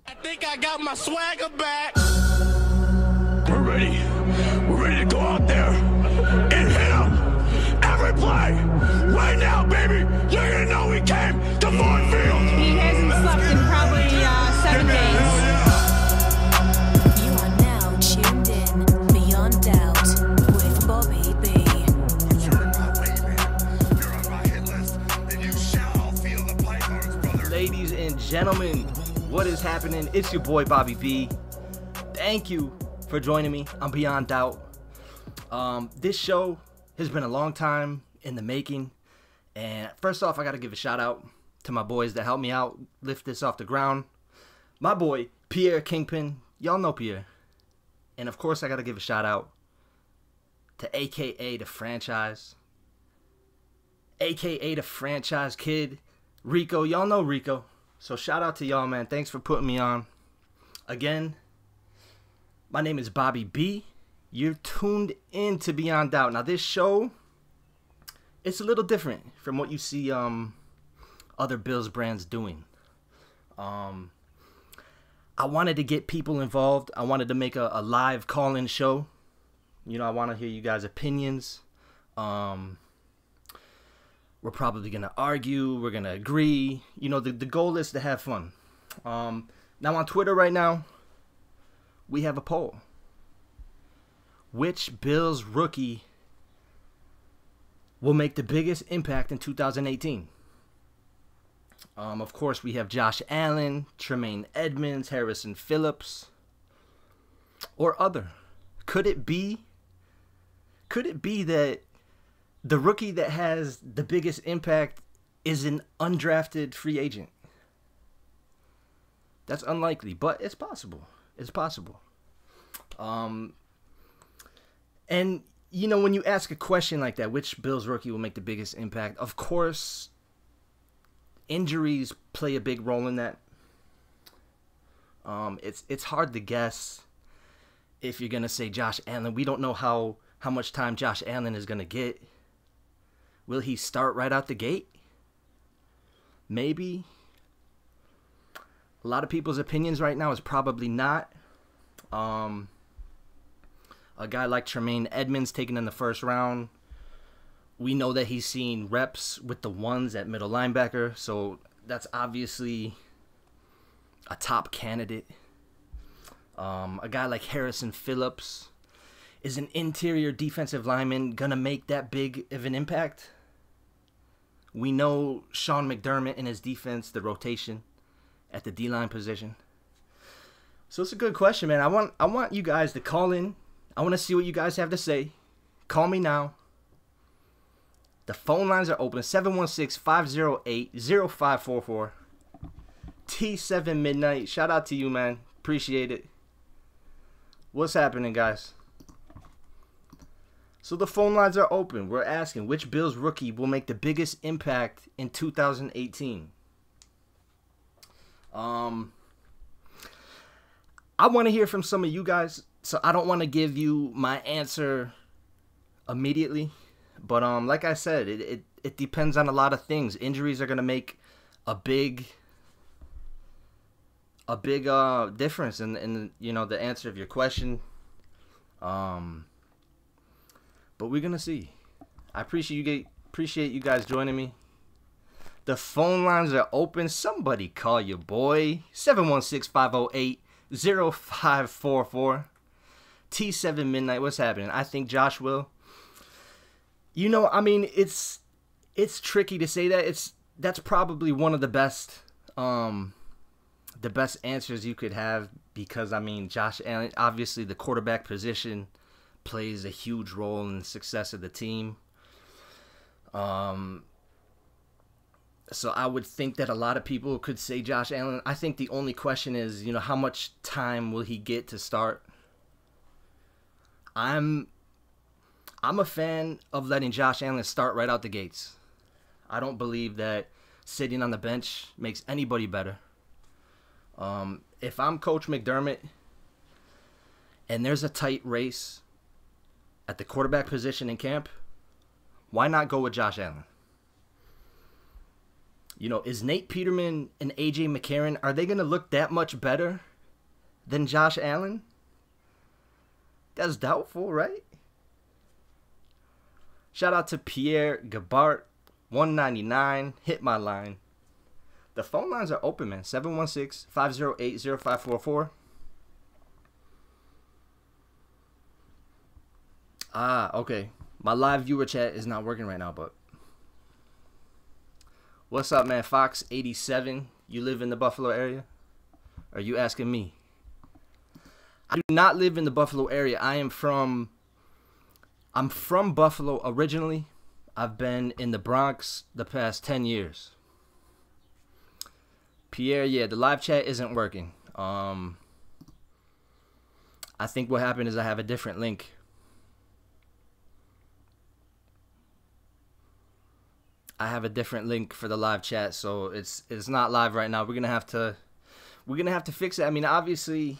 I think I got my swagger back. We're ready. We're ready to go out there and hit them every play. Right now, baby. You're going to know we came to Ford Field. He hasn't slept in probably 7 days. You are now tuned in Beyond Doubt with Bobby B. You're in my way, man. You're on my hit list, and you shall feel the pythons, brother. Ladies and gentlemen, what is happening? It's your boy Bobby B. Thank you for joining me on Beyond Doubt. This show has been a long time in the making, and first off, I gotta give a shout out to my boys that helped me out lift this off the ground. My boy Pierre Kingpin, y'all know Pierre, and of course I gotta give a shout out to AKA the franchise, AKA the franchise kid, Rico. Y'all know Rico. So shout out to y'all, man. Thanks for putting me on. Again, my name is Bobby B. You're tuned in to Beyond Doubt. Now this show, it's a little different from what you see other Bills brands doing. I wanted to get people involved. I wanted to make a live call-in show. You know, I want to hear you guys' opinions. We're probably going to argue. We're going to agree. You know, the goal is to have fun. Now on Twitter right now, we have a poll. Which Bills rookie will make the biggest impact in 2018? Of course, we have Josh Allen, Tremaine Edmunds, Harrison Phillips, or other. Could it be that the rookie that has the biggest impact is an undrafted free agent? That's unlikely, but it's possible. It's possible. And, you know, when you ask a question like that, which Bills rookie will make the biggest impact? Of course, injuries play a big role in that. It's hard to guess if you're going to say Josh Allen. We don't know how much time Josh Allen is going to get. Will he start right out the gate? Maybe. A lot of people's opinions right now is probably not. A guy like Tremaine Edmunds taken in the first round. We know that he's seen reps with the ones at middle linebacker, so that's obviously a top candidate. A guy like Harrison Phillips. Is an interior defensive lineman gonna make that big of an impact? We know Sean McDermott and his defense, the rotation at the D-line position. So it's a good question, man. I want you guys to call in. I want to see what you guys have to say. Call me now. The phone lines are open. 716-508-0544. T7 Midnight. Shout out to you, man. Appreciate it. What's happening, guys? So the phone lines are open. We're asking which Bills rookie will make the biggest impact in 2018. I want to hear from some of you guys, so I don't want to give you my answer immediately. But like I said, it depends on a lot of things. Injuries are going to make a big difference in you know, the answer of your question. But we're gonna see. I appreciate you guys joining me. The phone lines are open. Somebody call your boy. 716-508-0544. T7 Midnight. What's happening? I think Josh will. You know, I mean, it's tricky to say that. That's probably one of the best answers you could have, because I mean, Josh Allen, obviously the quarterback position plays a huge role in the success of the team. So I would think that a lot of people could say Josh Allen. I think the only question is, you know, how much time will he get to start? I'm a fan of letting Josh Allen start right out the gates. I don't believe that sitting on the bench makes anybody better. If I'm Coach McDermott and there's a tight race at the quarterback position in camp, why not go with Josh Allen? Is Nate Peterman and AJ McCarron, are they going to look that much better than Josh Allen? That's doubtful, right? Shout out to Pierre Gabart, 199. Hit my line. The phone lines are open, man. 716-508-0544. Okay. My live viewer chat is not working right now, but what's up, man? Fox87, you live in the Buffalo area? Are you asking me? I do not live in the Buffalo area. I'm from Buffalo originally. I've been in the Bronx the past 10 years. Pierre, yeah, the live chat isn't working. I think what happened is I have a different link. I have a different link for the live chat, so it's not live right now. We're gonna have to fix it. I mean, obviously,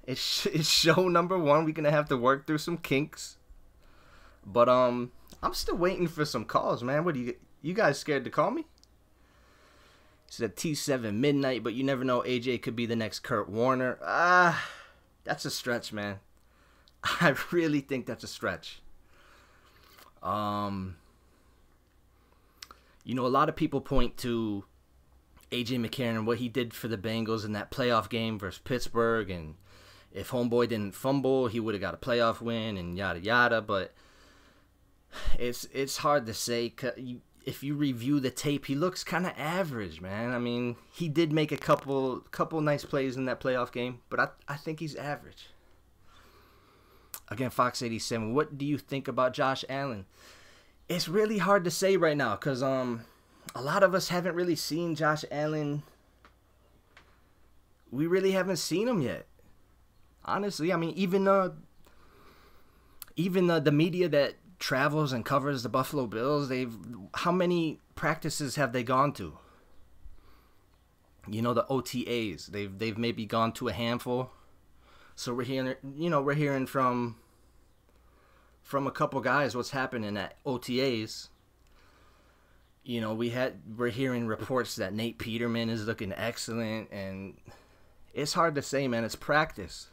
it's show number 1. We're gonna have to work through some kinks. But I'm still waiting for some calls, man. What you guys scared to call me? It's a T7 midnight, but you never know. AJ could be the next Kurt Warner. That's a stretch, man. I really think that's a stretch. A lot of people point to AJ McCarron and what he did for the Bengals in that playoff game versus Pittsburgh, and if homeboy didn't fumble, he would have got a playoff win and yada yada. But it's hard to say. If you review the tape, he looks kind of average, man. I mean, he did make a couple nice plays in that playoff game, but I think he's average. Again, Fox87, what do you think about Josh Allen? It's really hard to say right now because a lot of us haven't really seen Josh Allen. We really haven't seen him yet. Honestly, I mean, even the media that travels and covers the Buffalo Bills, how many practices have they gone to? The OTAs. They've maybe gone to a handful. So we're hearing from a couple guys what's happening at OTAs. We're hearing reports that Nate Peterman is looking excellent, and it's hard to say, man. It's practice.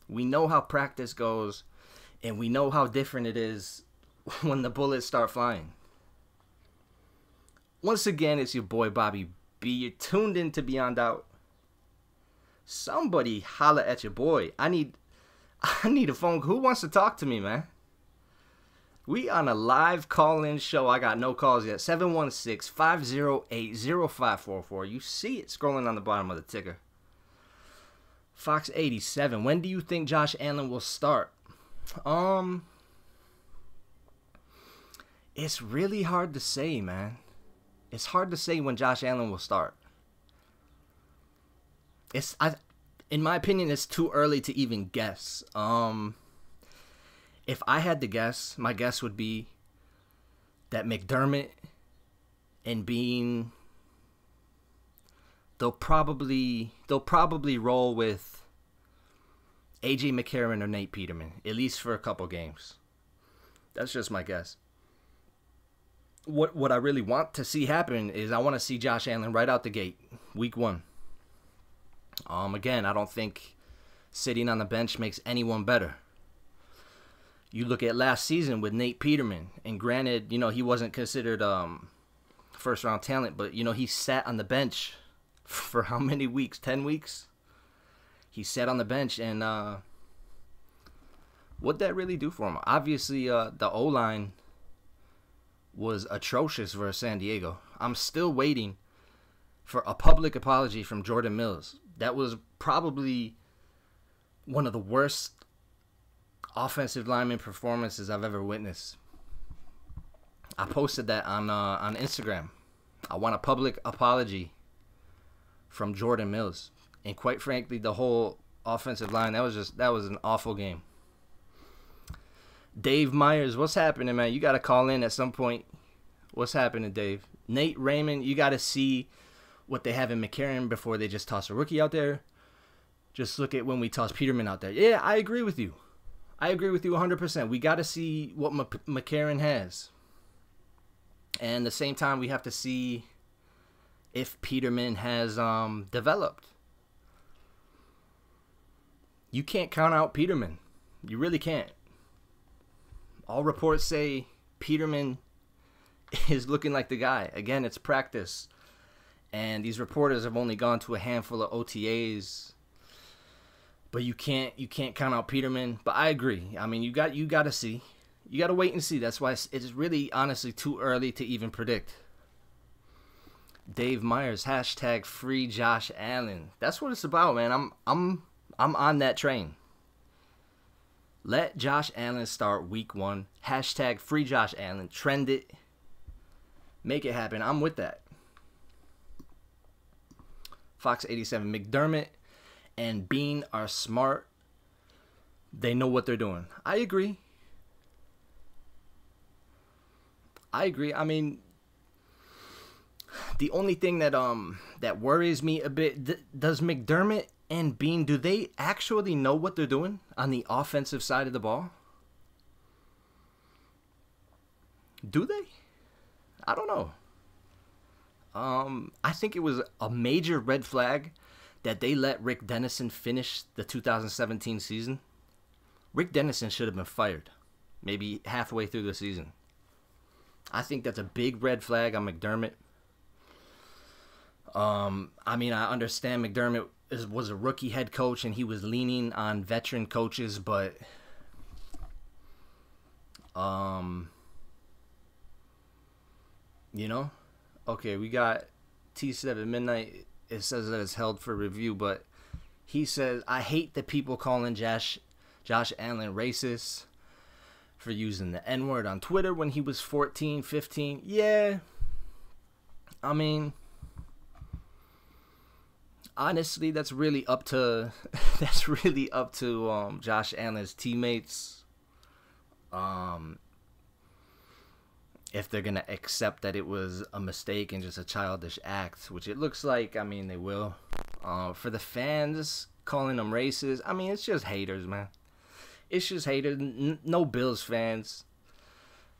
We know how practice goes, and we know how different it is when the bullets start flying. Once again, it's your boy Bobby B. You're tuned in to Beyond Doubt. Somebody holla at your boy. I need a phone. Who wants to talk to me, man? We on a live call-in show. I got no calls yet. 716-508-0544. You see it scrolling on the bottom of the ticker. Fox87. When do you think Josh Allen will start? It's really hard to say, man. It's hard to say when Josh Allen will start. In my opinion, it's too early to even guess. If I had to guess, my guess would be that McDermott and Bean, they'll probably roll with AJ McCarron or Nate Peterman, at least for a couple games. That's just my guess. What I really want to see happen is I want to see Josh Allen right out the gate, week 1. Again, I don't think sitting on the bench makes anyone better. You look at last season with Nate Peterman, and granted, he wasn't considered first-round talent, but, he sat on the bench for how many weeks? 10 weeks? He sat on the bench, and what'd that really do for him? Obviously, the O-line was atrocious versus San Diego. I'm still waiting for a public apology from Jordan Mills. That was probably one of the worst offensive lineman performances I've ever witnessed. I posted that on Instagram. I want a public apology from Jordan Mills. And quite frankly, the whole offensive line, that was an awful game. Dave Myers, what's happening, man? You got to call in at some point. What's happening, Dave? Nate Raymond, you got to see what they have in McCarron before they just toss a rookie out there. Just look at when we toss Peterman out there. Yeah, I agree with you. I agree with you 100%. We got to see what McCarron has. And at the same time, we have to see if Peterman has developed. You can't count out Peterman. You really can't. All reports say Peterman is looking like the guy. Again, it's practice. And these reporters have only gone to a handful of OTAs. But you can't count out Peterman. But I agree. I mean, you got to see. You got to wait and see. That's why it's really honestly too early to even predict. Dave Myers, hashtag free Josh Allen. That's what it's about, man. I'm on that train. Let Josh Allen start week 1. Hashtag free Josh Allen. Trend it. Make it happen. I'm with that. Fox 87. McDermott and Bean are smart. They know what they're doing. I agree. I mean, the only thing that worries me a bit, does McDermott and Bean, do they actually know what they're doing on the offensive side of the ball? Do they? I don't know. I think it was a major red flag that they let Rick Dennison finish the 2017 season. Rick Dennison should have been fired maybe halfway through the season. I think that's a big red flag on McDermott. I mean, I understand McDermott was a rookie head coach and he was leaning on veteran coaches, but you know, okay, we got T7 Midnight. It says that it's held for review, but he says, I hate the people calling Josh Allen racist for using the N-word on Twitter when he was 14, 15. Yeah, I mean, honestly, that's really up to Josh Allen's teammates. If they're gonna accept that it was a mistake and just a childish act, which it looks like. I mean, they will. For the fans calling them racist, I mean, it's just haters, man. It's just haters. No Bills fans.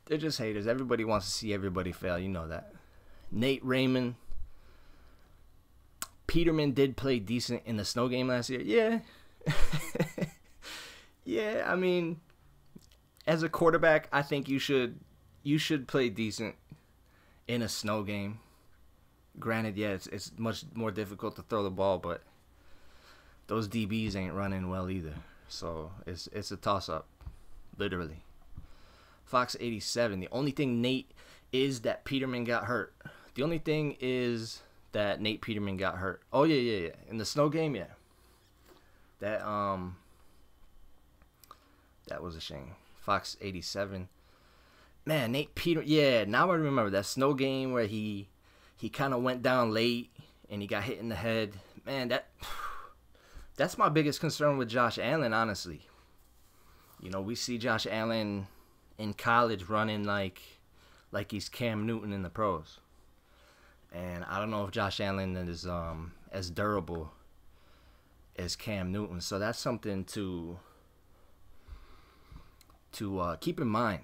They're just haters. Everybody wants to see everybody fail. You know that. Nate Raymond. Peterman did play decent in the snow game last year. Yeah. Yeah, I mean, as a quarterback, I think you should play decent in a snow game. Granted, yeah, it's much more difficult to throw the ball, but those DBs ain't running well either. So it's a toss-up, literally. Fox 87. The only thing, Nate, is that Peterman got hurt. The only thing is that Nate Peterman got hurt. Oh yeah. In the snow game, yeah. That was a shame. Fox 87. Man, Nate Peterman. Yeah, now I remember that snow game where he kind of went down late and he got hit in the head. Man, that's my biggest concern with Josh Allen, honestly. You know, we see Josh Allen in college running like he's Cam Newton in the pros. And I don't know if Josh Allen is as durable as Cam Newton. So that's something to keep in mind.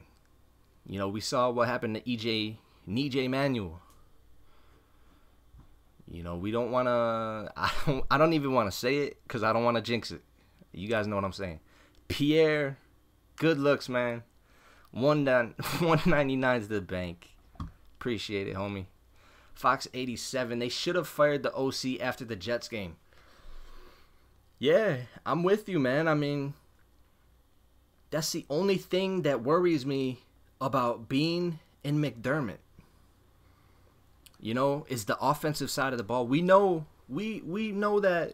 You know, we saw what happened to EJ Manuel. You know, we don't want to... I don't even want to say it because I don't want to jinx it. You guys know what I'm saying. Pierre, good looks, man. 199 to the bank. Appreciate it, homie. Fox 87. They should have fired the OC after the Jets game. Yeah, I'm with you, man. I mean, that's the only thing that worries me about Bean and McDermott. You know, is the offensive side of the ball. We know that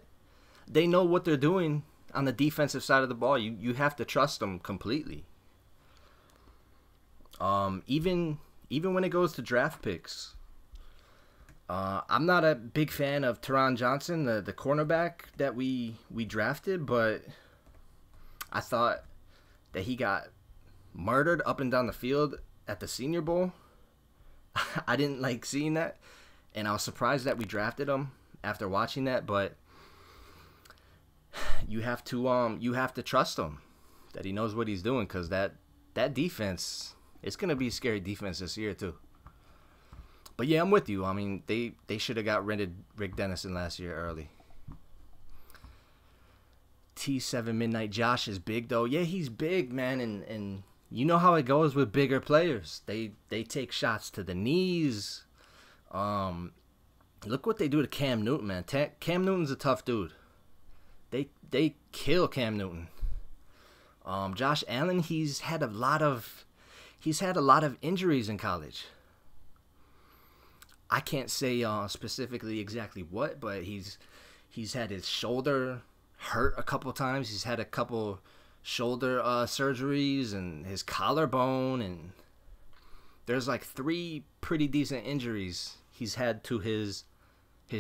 they know what they're doing on the defensive side of the ball. You have to trust them completely. Even when it goes to draft picks. I'm not a big fan of Teron Johnson, the cornerback that we drafted, but I thought that he got murdered up and down the field at the Senior Bowl. I didn't like seeing that, and I was surprised that we drafted him after watching that. But you have to trust him that he knows what he's doing, because that defense, it's gonna be a scary defense this year too. But yeah, I'm with you. I mean, they should have got rid of Rick Dennison last year early. T7 Midnight Josh is big though. Yeah, he's big, man, and you know how it goes with bigger players. They take shots to the knees. Look what they do to Cam Newton, man. Cam Newton's a tough dude. They kill Cam Newton. Josh Allen, he's had a lot of injuries in college. I can't say specifically exactly what, but he's had his shoulder hurt a couple times. He's had a couple shoulder surgeries and his collarbone, and there's like 3 pretty decent injuries he's had to his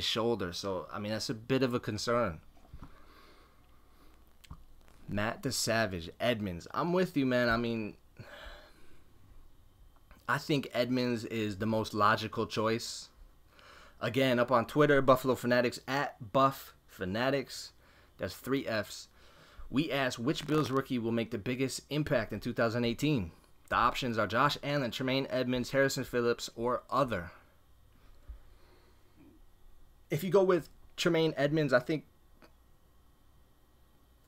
shoulder. So I mean, that's a bit of a concern. Matt the Savage Edmunds, I'm with you, man. I mean, I think Edmunds is the most logical choice. Again, up on Twitter, Buffalo Fanatics at Buff Fanatics. That's 3 F's. We asked which Bills rookie will make the biggest impact in 2018. The options are Josh Allen, Tremaine Edmunds, Harrison Phillips, or other. If you go with Tremaine Edmunds, I think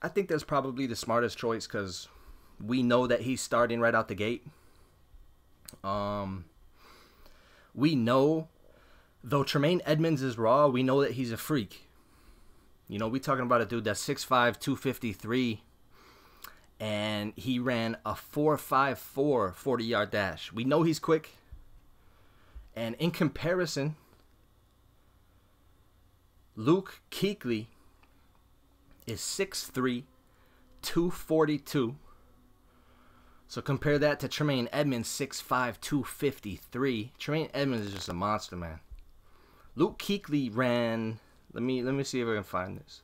that's probably the smartest choice because we know that he's starting right out the gate. We know, though Tremaine Edmunds is raw, we know that he's a freak. You know, we talking about a dude that's 6'5", 253, and he ran a 4.54 40-yard dash. We know he's quick. And in comparison, Luke Kuechly is 6'3", 242. So compare that to Tremaine Edmunds, 6'5", 253. Tremaine Edmunds is just a monster, man. Luke Kuechly ran... Let me see if I can find this.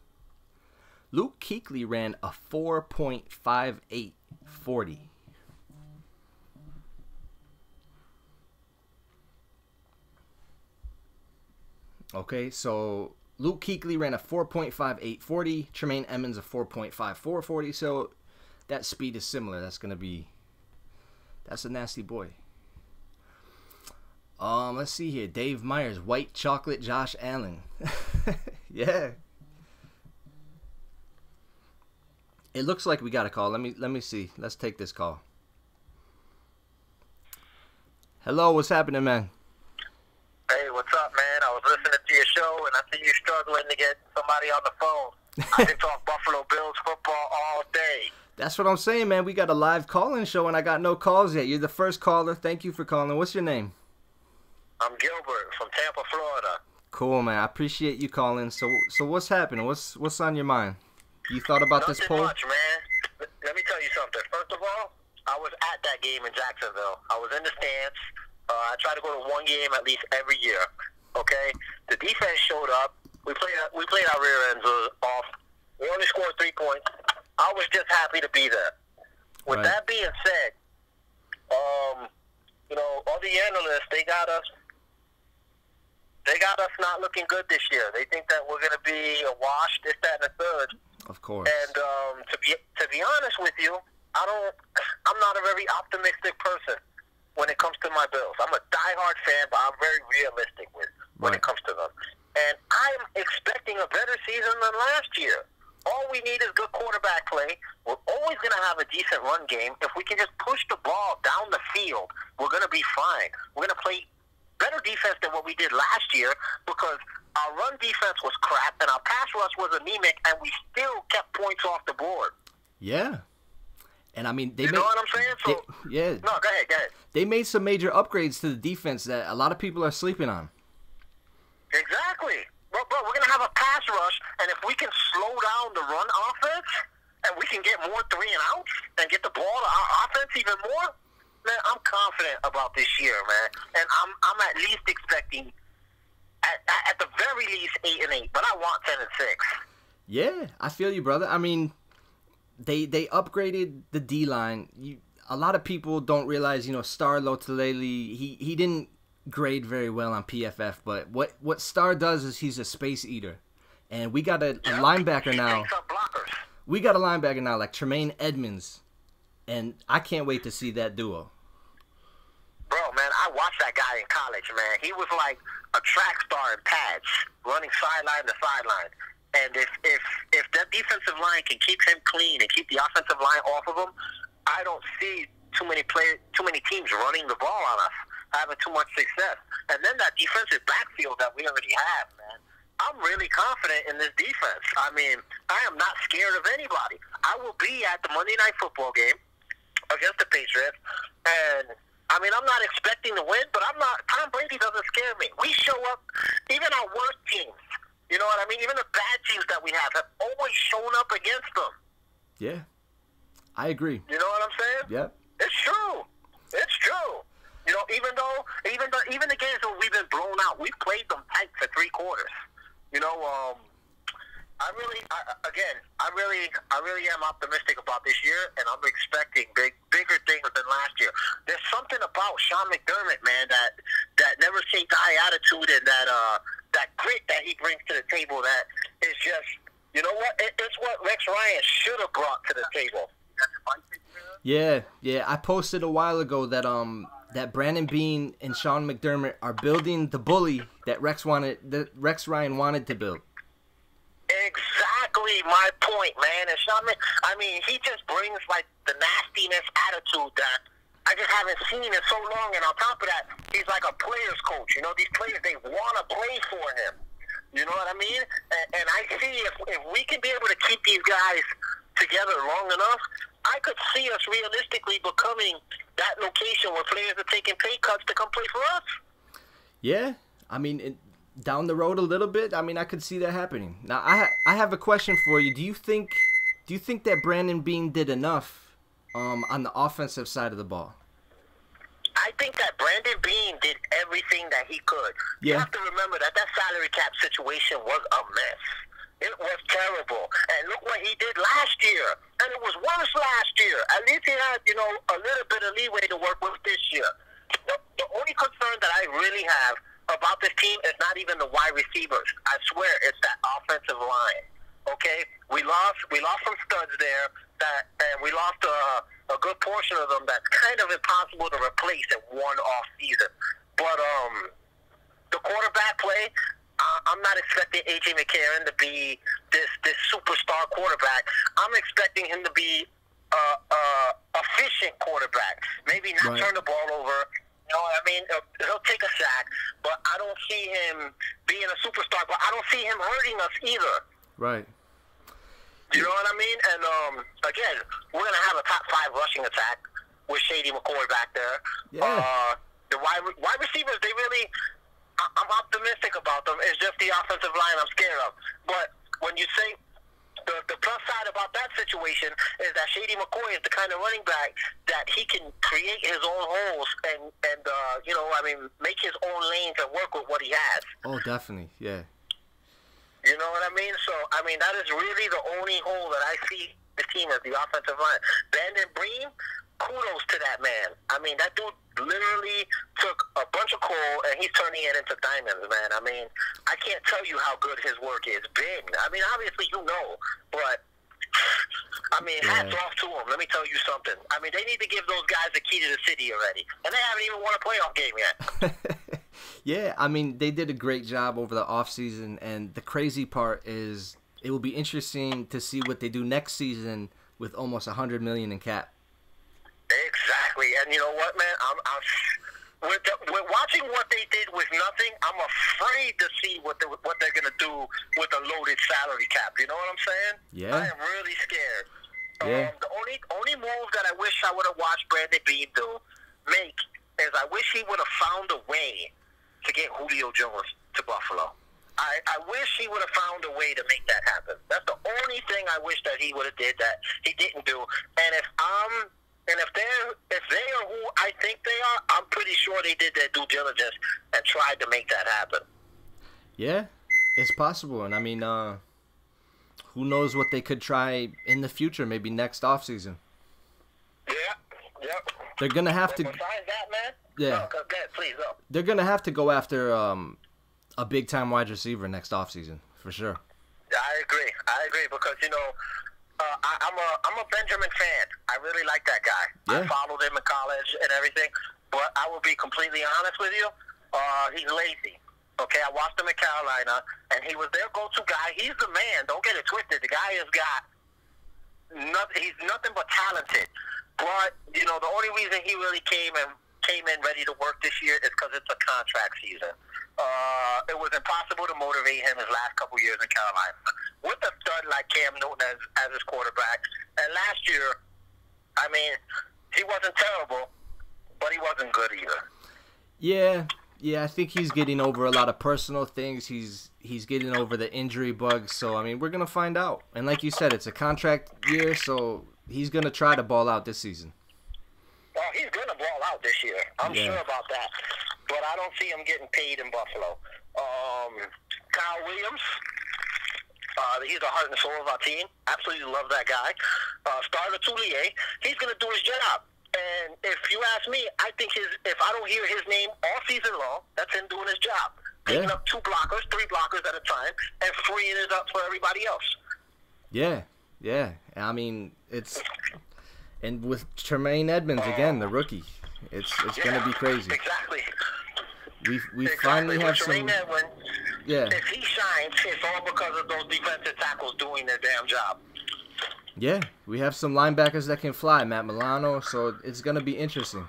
Luke Kuechly ran a 4.58 40. Okay, so Luke Kuechly ran a 4.58 40. Tremaine Edmunds a 4.54 40. So that speed is similar. That's a nasty boy. Let's see here. Dave Myers, White Chocolate Josh Allen. Yeah. It looks like we got a call. Let me see. Let's take this call. Hello, what's happening, man? Hey, what's up, man? I was listening to your show, and I see you struggling to get somebody on the phone. I can talk Buffalo Bills football all day. That's what I'm saying, man. We got a live call-in show, and I got no calls yet. You're the first caller. Thank you for calling. What's your name? I'm Gilbert from Tampa, Florida. Cool, man. I appreciate you calling. So what's happening? What's on your mind? You thought about this poll? Nothing much, man. Let me tell you something. First of all, I was at that game in Jacksonville. I was in the stands. I try to go to one game at least every year. Okay? The defense showed up. We played our rear ends off. We only scored 3 points. I was just happy to be there. With that being said, you know, all the analysts, they got us not looking good this year. They think that we're going to be a wash, this, that, and the third. Of course. And to be honest with you, I'm not a very optimistic person when it comes to my Bills. I'm a diehard fan, but I'm very realistic when it comes to them. And I'm expecting a better season than last year. All we need is good quarterback play. We're always going to have a decent run game. If we can just push the ball down the field, we're going to be fine. We're going to play better defense than what we did last year because our run defense was crap and our pass rush was anemic, and we still kept points off the board. Yeah. And I mean, you know what I'm saying? So, yeah. No, go ahead. They made some major upgrades to the defense that a lot of people are sleeping on. Exactly. Bro, we're going to have a pass rush, and if we can slow down the run offense and we can get more 3 and outs and get the ball to our offense even more, man, I'm confident about this year, man. And I'm at least expecting, at the very least, 8-8, but I want 10-6. Yeah, I feel you, brother. I mean, they upgraded the D-line. A lot of people don't realize, you know, Star Lotulelei, he didn't grade very well on PFF, but what Star does is he's a space eater. And we got a linebacker now. We got a linebacker now like Tremaine Edmunds. And I can't wait to see that duo. Bro, man, I watched that guy in college, man. He was like a track star in pads, running sideline to sideline. And if that defensive line can keep him clean and keep the offensive line off of him, I don't see too many teams running the ball on us, having too much success. And then that defensive backfield that we already have, man. I'm really confident in this defense. I mean, I am not scared of anybody. I will be at the Monday Night Football game against the Patriots, and I mean, I'm not expecting to win, but I'm not. Tom Brady doesn't scare me. We show up, even our worst teams. You know what I mean? Even the bad teams that we have always shown up against them. Yeah, I agree. You know what I'm saying? Yep. It's true. It's true. You know, even the games where we've been blown out, we've played them tight for 3 quarters. You know, I really am optimistic about this year, and I'm expecting bigger things than last year. There's something about Sean McDermott, man, that never say die attitude and that grit that he brings to the table that is just, you know what? It's what Rex Ryan should have brought to the table. Yeah. I posted a while ago that Brandon Beane and Sean McDermott are building the bully that Rex Ryan wanted to build. Exactly my point, man. And Sean, I mean, he just brings like the nastiness attitude that I just haven't seen in so long. And on top of that, he's like a player's coach. You know, these players, they want to play for him. You know what I mean? And I see if we can be able to keep these guys together long enough, I could see us realistically becoming that location where players are taking pay cuts to come play for us. Yeah, I mean, down the road a little bit, I mean, I could see that happening. Now, I have a question for you. Do you think that Brandon Beane did enough on the offensive side of the ball? I think that Brandon Beane did everything that he could. Yeah. You have to remember that salary cap situation was a mess. It was terrible. And look what he did last year. And it was worse last year. At least he had, you know, a little bit of leeway to work with this year. The only concern that I really have about this team is not even the wide receivers. I swear, it's that offensive line. Okay? We lost some studs there, and we lost a good portion of them that's kind of impossible to replace in one off season. But the quarterback play, I'm not expecting AJ McCarron to be this superstar quarterback. I'm expecting him to be efficient quarterback. Maybe not turn the ball over. You know what I mean? He'll take a sack, but I don't see him being a superstar. But I don't see him hurting us either. Right. You know what I mean? And again, we're gonna have a top 5 rushing attack with Shady McCoy back there. Yeah. The wide receivers, they really. I'm optimistic about them. It's just the offensive line I'm scared of. But when you say the plus side about that situation is that Shady McCoy is the kind of running back that he can create his own holes and you know, I mean, make his own lanes and work with what he has. Oh, definitely, yeah. You know what I mean? So, I mean, that is really the only hole that I see the team as the offensive line. Brandon Beane, kudos to that man. I mean, that dude literally took a bunch of coal and he's turning it into diamonds, man. I mean, I can't tell you how good his work has been. I mean, obviously you know, but I mean, hats off to him. Let me tell you something. I mean, they need to give those guys the key to the city already, and they haven't even won a playoff game yet. Yeah, I mean, they did a great job over the offseason, and the crazy part is it will be interesting to see what they do next season with almost $100 million in cap. Exactly, and you know what, man? With watching what they did with nothing, I'm afraid to see what they're gonna do with a loaded salary cap. You know what I'm saying? Yeah. I am really scared. Yeah. The only move that I wish I would have watched Brandon Beane make is I wish he would have found a way to get Julio Jones to Buffalo. I wish he would have found a way to make that happen. That's the only thing I wish that he would have did that he didn't do. And if they are who I think they are, I'm pretty sure they did their due diligence and tried to make that happen. Yeah, it's possible. And I mean, who knows what they could try in the future, maybe next offseason. Yeah, yep. They're going to have to... Besides that, man? Yeah. No, go ahead, please, no. They're going to have to go after a big-time wide receiver next offseason, for sure. I agree because, you know, I'm a Benjamin fan. I really like that guy. Yeah. I followed him in college and everything. but I will be completely honest with you. He's lazy. Okay, I watched him at Carolina, and he was their go-to guy. He's the man. Don't get it twisted. The guy has got nothing. He's nothing but talented. But the only reason he really came in ready to work this year is because it's a contract season. It was impossible to motivate him his last couple years in Carolina with a stud like Cam Newton as his quarterback. And last year, I mean, he wasn't terrible, but he wasn't good either. Yeah, I think he's getting over a lot of personal things. He's getting over the injury bug. So, I mean, we're going to find out. And like you said, it's a contract year, so he's going to try to ball out this season. Well, he's going to ball out this year. I'm sure about that. But I don't see him getting paid in Buffalo. Kyle Williams, he's the heart and soul of our team. Absolutely love that guy. Starter Toulier, he's going to do his job. And if you ask me, I think if I don't hear his name all season long, that's him doing his job. Picking up 2 blockers, 3 blockers at a time, and freeing it up for everybody else. Yeah. I mean, and with Tremaine Edmunds, again, the rookie, it's going to be crazy. Exactly. We finally have some... Edmunds, if he shines, it's all because of those defensive tackles doing their damn job. Yeah, we have some linebackers that can fly, Matt Milano, so it's going to be interesting. And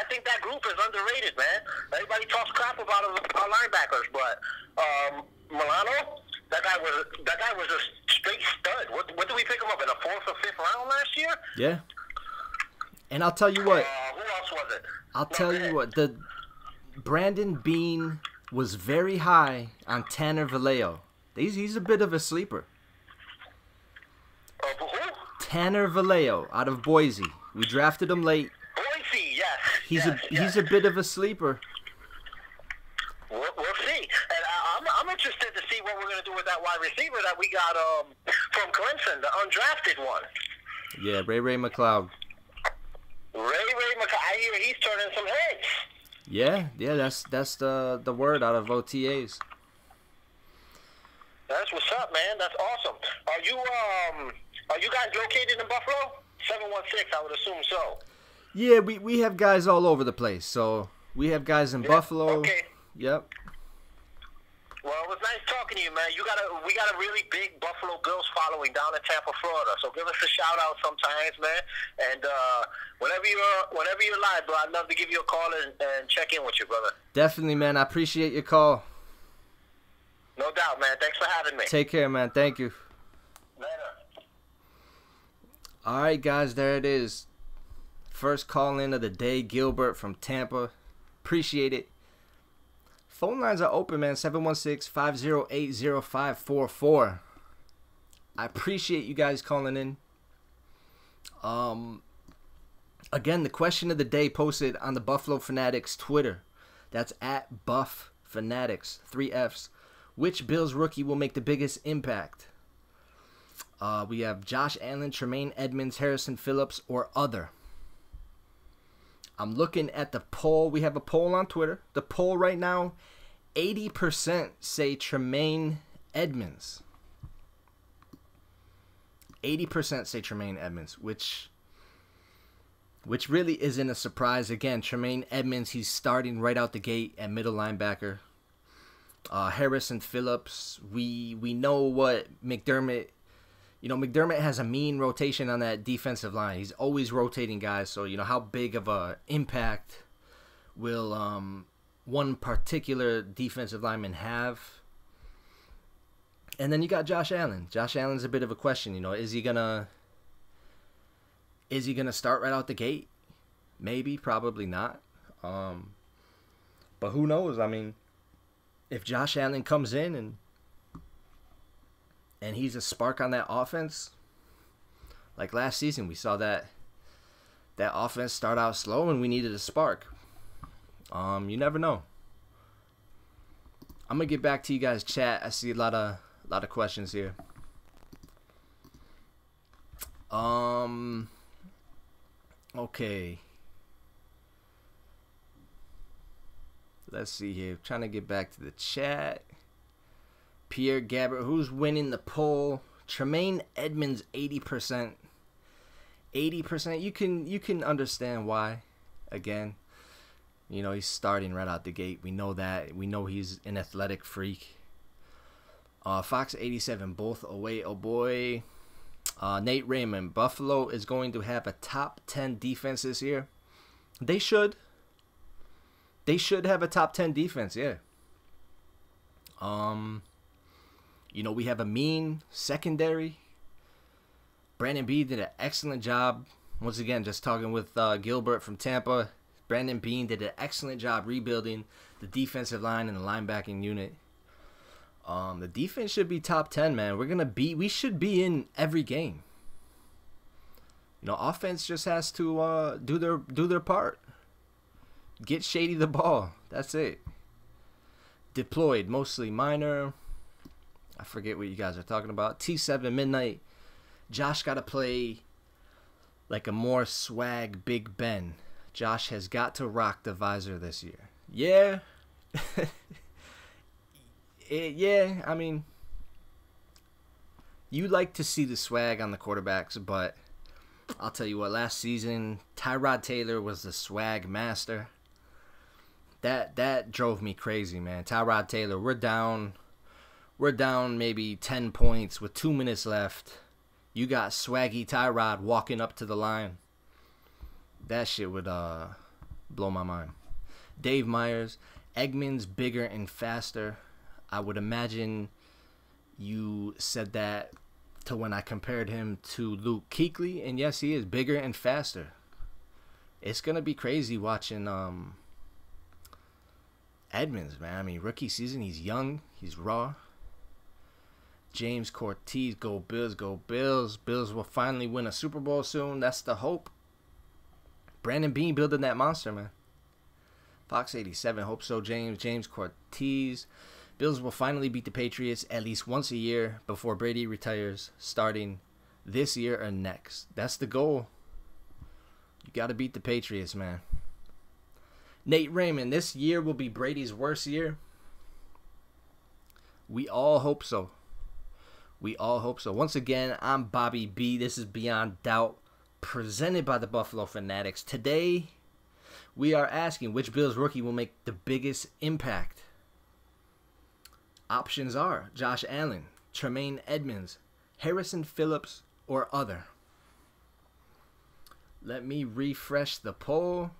I think that group is underrated, man. Everybody talks crap about our linebackers, but Milano, that guy was a straight stud. What did we pick him up in the 4th or 5th round last year? Yeah. And I'll tell you what. Who else was it? I'll tell you what. The Brandon Bean was very high on Tanner Vallejo. He's a bit of a sleeper. Who? Tanner Vallejo out of Boise. We drafted him late. Boise, yes. He's a bit of a sleeper. We'll see. And I'm interested to see what we're going to do with that wide receiver that we got from Clemson, the undrafted one. Yeah, Ray McLeod. Ray McCarron. I hear he's turning some heads. Yeah, that's the word out of OTAs. That's what's up, man. That's awesome. Are you guys located in Buffalo? 716, I would assume so. Yeah, we have guys all over the place. So we have guys in Buffalo. Okay. Yep. Well, it was nice talking to you, man. We got a really big Buffalo Bills following down in Tampa, Florida. So give us a shout out sometimes, man. And whenever you're live, bro, I'd love to give you a call and check in with you, brother. Definitely, man. I appreciate your call. No doubt, man. Thanks for having me. Take care, man. Thank you. Later. All right, guys, there it is. First call in of the day, Gilbert from Tampa. Appreciate it. Phone lines are open, man. 716-508-0544. I appreciate you guys calling in. Again, the question of the day posted on the Buffalo Fanatics Twitter. That's at Buff Fanatics, 3 Fs. Which Bills rookie will make the biggest impact? We have Josh Allen, Tremaine Edmunds, Harrison Phillips, or other. I'm looking at the poll. We have a poll on Twitter. The poll right now, 80% say Tremaine Edmunds. 80% say Tremaine Edmunds, which really isn't a surprise. Again, Tremaine Edmunds, he's starting right out the gate at middle linebacker. Harrison Phillips, we know what McDermott... McDermott has a mean rotation on that defensive line. He's always rotating guys, so how big of a impact will one particular defensive lineman have? And then you got Josh Allen. Josh Allen's a bit of a question. Is he gonna start right out the gate? Maybe, probably not. But who knows? I mean, if Josh Allen comes in and he's a spark on that offense, like last season, we saw that offense start out slow and we needed a spark. You never know. I'm gonna get back to you guys chat. I see a lot of questions here. Okay. Let's see here. Trying to get back to the chat. Pierre Gabbert, who's winning the poll? Tremaine Edmunds, 80%. 80%. You can understand why. again. You know, he's starting right out the gate. We know that. We know he's an athletic freak. Fox 87, both away. Oh, boy. Nate Raymond, Buffalo is going to have a top 10 defense this year. They should. They should have a top 10 defense, yeah. You know, we have a mean secondary. Brandon Beane did an excellent job. Once again, just talking with Gilbert from Tampa. Brandon Beane did an excellent job rebuilding the defensive line and the linebacking unit. The defense should be top 10, man. We should be in every game. You know, offense just has to do their part. Get Shady the ball. That's it. Deployed, mostly minor. I forget what you guys are talking about. T7 Midnight. Josh got to play like a more swag Big Ben. Josh has got to rock the visor this year. Yeah. Yeah, I mean, you like to see the swag on the quarterbacks, but I'll tell you what, last season, Tyrod Taylor was the swag master. That drove me crazy, man. Tyrod Taylor, we're down maybe 10 points with 2 minutes left. You got swaggy Tyrod walking up to the line. That shit would blow my mind. Dave Myers, Eggman's bigger and faster. I would imagine you said that to when I compared him to Luke Kuechly, and yes, he is bigger and faster. It's gonna be crazy watching Edmunds, man. I mean, rookie season, he's young, he's raw. James Cortez, go Bills, go Bills. Bills will finally win a Super Bowl soon. That's the hope. Brandon Beane building that monster, man. Fox 87, hope so, James. James Cortez. Bills will finally beat the Patriots at least once a year before Brady retires, starting this year or next. That's the goal. You got to beat the Patriots, man. Nate Raymond, this year will be Brady's worst year. We all hope so. We all hope so. Once again, I'm Bobby B. This is Beyond Doubt, presented by the Buffalo Fanatics. Today, we are asking which Bills rookie will make the biggest impact. Options are Josh Allen, Tremaine Edmunds, Harrison Phillips, or other. Let me refresh the poll.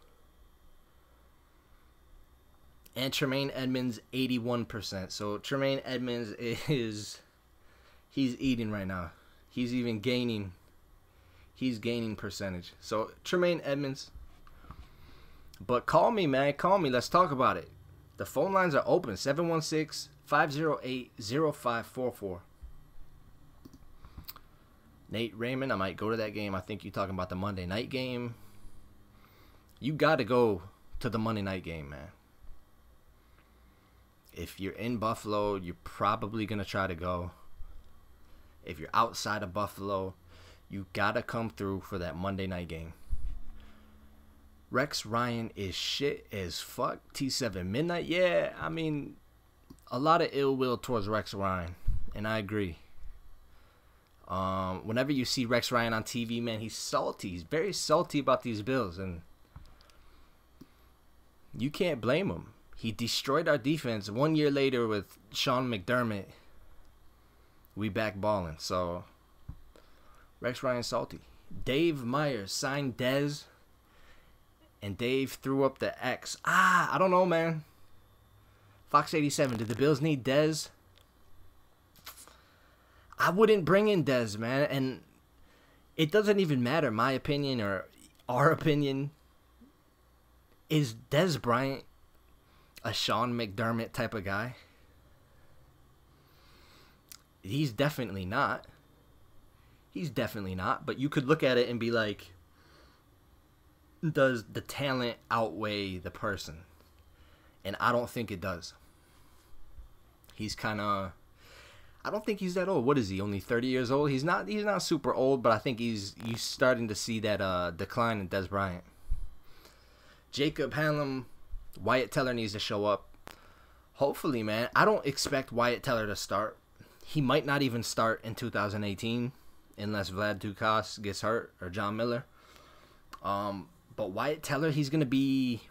And Tremaine Edmunds, 81%. So Tremaine Edmunds he's eating right now. He's even gaining. He's gaining percentage. So Tremaine Edmunds. But call me, man. Call me. Let's talk about it. The phone lines are open. 716-508-0544. Nate Raymond, I might go to that game. I think you're talking about the Monday night game. You got to go to the Monday night game, man. If you're in Buffalo, you're probably going to try to go. If you're outside of Buffalo, you got to come through for that Monday night game. Rex Ryan is shit as fuck. T7 Midnight, yeah, I mean, a lot of ill will towards Rex Ryan, and I agree. Whenever you see Rex Ryan on TV, man, he's salty. He's very salty about these Bills, and you can't blame him. He destroyed our defense. 1 year later with Sean McDermott, we back balling. So, Rex Ryan salty. Dave Myers signed Dez, and Dave threw up the X. I don't know, man. Fox 87, did the Bills need Dez? I wouldn't bring in Dez, man. And it doesn't even matter, my opinion or our opinion. Is Dez Bryant a Sean McDermott type of guy? He's definitely not. He's definitely not. But you could look at it and be like, does the talent outweigh the person? And I don't think it does. He's kind of, I don't think he's that old. What is he? Only 30 years old? He's not super old, but I think he's starting to see that decline in Dez Bryant. Jacob Hallam, Wyatt Teller needs to show up. Hopefully, man. I don't expect Wyatt Teller to start. He might not even start in 2018 unless Vlad Dukas gets hurt or John Miller. But Wyatt Teller, he's going to be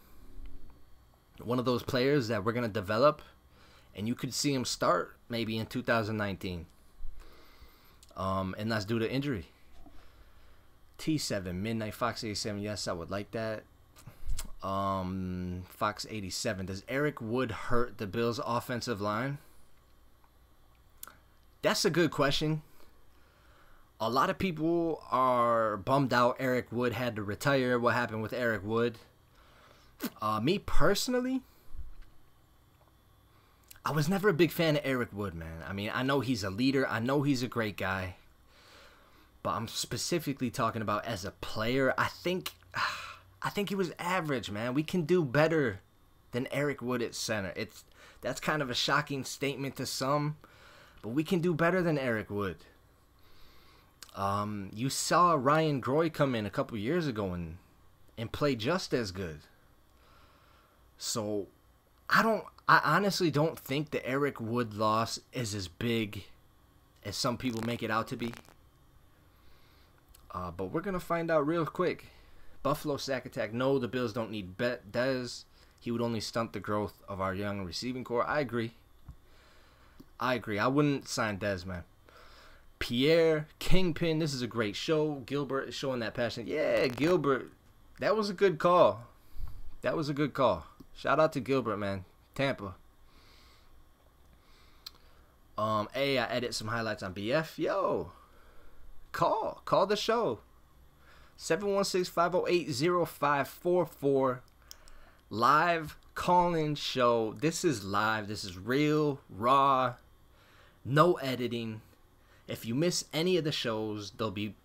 one of those players that we're going to develop, and you could see him start maybe in 2019. And that's due to injury. T7, Midnight Fox 87, yes, I would like that. Fox 87, does Eric Wood hurt the Bills' offensive line? That's a good question. A lot of people are bummed out Eric Wood had to retire. What happened with Eric Wood? Me personally, I was never a big fan of Eric Wood, man. I mean, I know he's a leader. I know he's a great guy. But I'm specifically talking about as a player. I think he was average, man. We can do better than Eric Wood at center. That's kind of a shocking statement to some, but we can do better than Eric Wood. You saw Ryan Groy come in a couple years ago and play just as good. So I honestly don't think the Eric Wood loss is as big as some people make it out to be. But we're going to find out real quick. Buffalo sack attack. No, the Bills don't need Dez. He would only stunt the growth of our young receiving core. I agree. I wouldn't sign Dez, man. Pierre, Kingpin, this is a great show. Gilbert is showing that passion. Yeah, Gilbert, that was a good call. Shout out to Gilbert, man. Tampa. I edit some highlights on BF. Yo, call the show. 716-508-0544. Live call-in show. This is live. This is real, raw, no editing. If you miss any of the shows, they'll be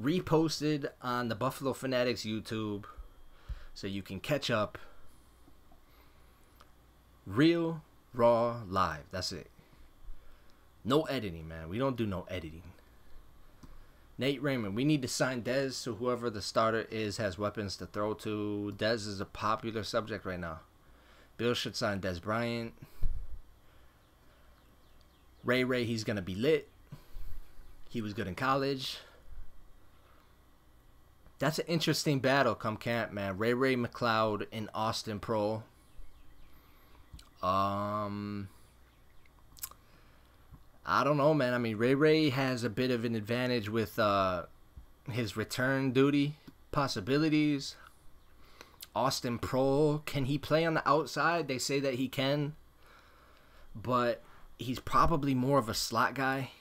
reposted on the Buffalo Fanatics YouTube so you can catch up. Real, raw, live. That's it. No editing, man. We don't do no editing. Nate Raymond, we need to sign Dez so whoever the starter is has weapons to throw to. Dez is a popular subject right now. Bill should sign Dez Bryant. Ray, he's going to be lit. He was good in college. That's an interesting battle come camp, man. Ray McLeod and Austin Pro. I don't know, man. I mean, Ray has a bit of an advantage with his return duty possibilities. Austin Pro, can he play on the outside? They say that he can, but he's probably more of a slot guy.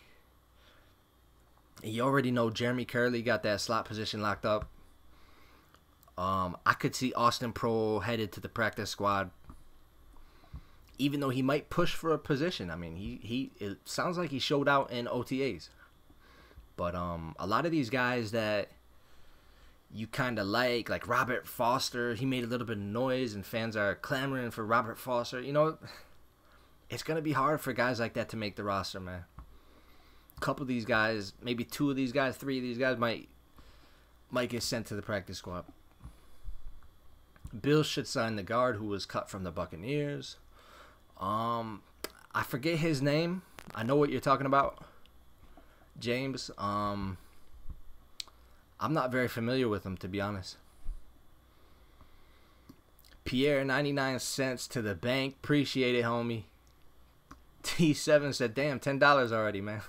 You already know Jeremy Curley got that slot position locked up. I could see Austin Pro headed to the practice squad, even though he might push for a position. I mean, it sounds like he showed out in OTAs. But a lot of these guys that you kind of like Robert Foster, he made a little bit of noise, and fans are clamoring for Robert Foster. You know, it's going to be hard for guys like that to make the roster, man. A couple of these guys, maybe 2 of these guys, 3 of these guys might get sent to the practice squad. Bills should sign the guard who was cut from the Buccaneers. I forget his name. I know what you're talking about, James. I'm not very familiar with him, to be honest. Pierre, 99 cents to the bank. Appreciate it, homie. T7 said, damn, $10 already, man.